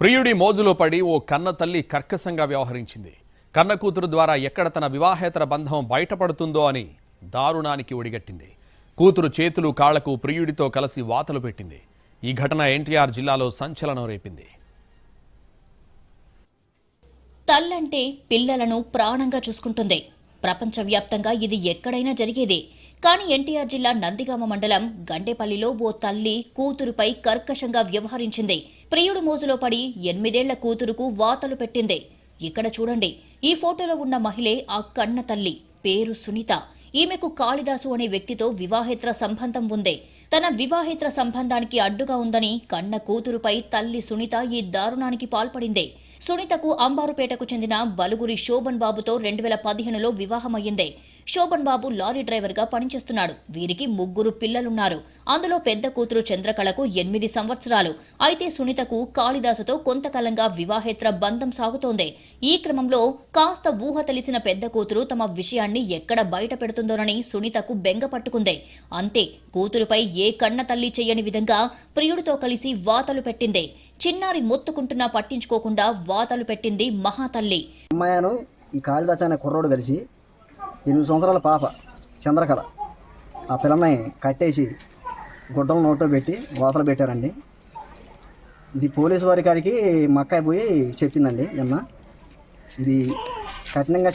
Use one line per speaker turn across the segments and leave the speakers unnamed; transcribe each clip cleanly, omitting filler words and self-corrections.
ప్రియుడి మోజులో పడి ఓ కన్న తల్లి కర్కశంగా వ్యవహరించింది. కన్న కూతురు ద్వారా ఎక్కడ తన వివాహేతర బంధం బయటపడుతుందో అని దారుణానికి ఒడిగట్టింది. కూతురు చేతులు కాళ్లకు ప్రియుడితో కలిసి వాతలు పెట్టింది. ఈ ఘటన ఎన్టీఆర్ జిల్లాలో సంచలనం రేపింది.
తల్లంటే పిల్లలను ప్రాణంగా చూసుకుంటుంది. ప్రపంచవ్యాప్తంగా ఇది ఎక్కడైనా జరిగేదే. కానీ ఎన్టీఆర్ జిల్లా నందిగామ మండలం గండేపల్లిలో ఓ తల్లి కూతురుపై కర్కశంగా వ్యవహరించింది. ప్రియుడు మోజులో పడి 8 ఏళ్ల కూతురుకు వాతలు పెట్టింది. ఇక్కడ చూడండి, ఈ ఫోటోలో ఉన్న మహిళే ఆ కన్న తల్లి. పేరు సునీత. ఈమెకు కాళిదాసు అనే వ్యక్తితో వివాహేతర సంబంధం ఉంది. తన వివాహేతర సంబంధానికి అడ్డుగా ఉందని కన్న కూతురుపై తల్లి సునీత ఈ దారుణానికి పాల్పడింది. సునీతకు అంబారుపేటకు చెందిన బలుగురి శోభన్ బాబుతో 2015లో వివాహమయ్యింది. శోభన్ బాబు లారీ డ్రైవర్గా పనిచేస్తున్నాడు. వీరికి 3 పిల్లలున్నారు. అందులో పెద్ద కూతురు చంద్రకళకు 8 సంవత్సరాలు. అయితే సునీతకు కాళిదాసుతో కొంతకాలంగా వివాహేతర బంధం సాగుతోంది. ఈ క్రమంలో కాస్త ఊహ తెలిసిన పెద్ద కూతురు తమ విషయాన్ని ఎక్కడ బయట పెడుతుందోనని సునీతకు బెంగ పట్టుకుంది. అంతే, కూతురుపై ఏ కన్న తల్లి చెయ్యని విధంగా ప్రియుడితో కలిసి వాతలు పెట్టింది. చిన్నారి మొత్తుకుంటున్నా పట్టించుకోకుండా వాతలు పెట్టింది మహాతల్లి.
అమ్మాయను ఈ కాళిదాసు అనే కుర్రోడు కలిసి 8 సంవత్సరాల పాప చంద్రకళ ఆ పిల్లని కట్టేసి గుడ్డలు నోట్లో పెట్టి వాతలు పెట్టారండి. ఇది పోలీసు వారి కాడికి మక్కాయి పోయి చెప్పిందండి. నిన్న ఇది కఠినంగా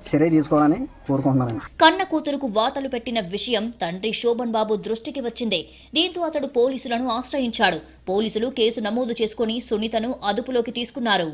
చర్య తీసుకోవాలని కోరుకుంటున్నానండి.
కన్న కూతురుకు వాతలు పెట్టిన విషయం తండ్రి శోభన్ బాబు దృష్టికి వచ్చింది. దీంతో అతడు పోలీసులను ఆశ్రయించాడు. పోలీసులు కేసు నమోదు చేసుకుని సునీతను అదుపులోకి తీసుకున్నారు.